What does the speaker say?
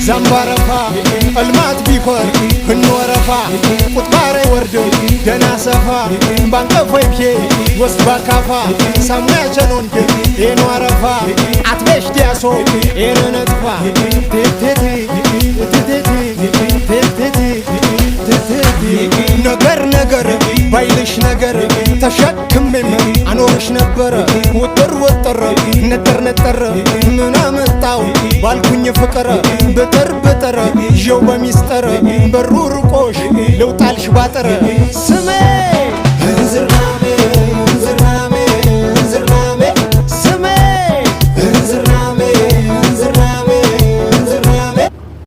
زنبارفا المات بيفر النورفا قطباري ورد دنا سفا بانقفوي بكي وسط باكافا سامنا جنونك ينورفا عتبش دياسو يننطفا تتتي ነገር ባይልሽ ነገር ተሸክሜም አኖርሽ ነበር ወጥር ወጥር ነጠር ምን አመጣው ባልኩኝ ፍቅር በተር ይው በሚስጥር በሩ ርቆሽ ልውጣልሽ ባጥር ስሜ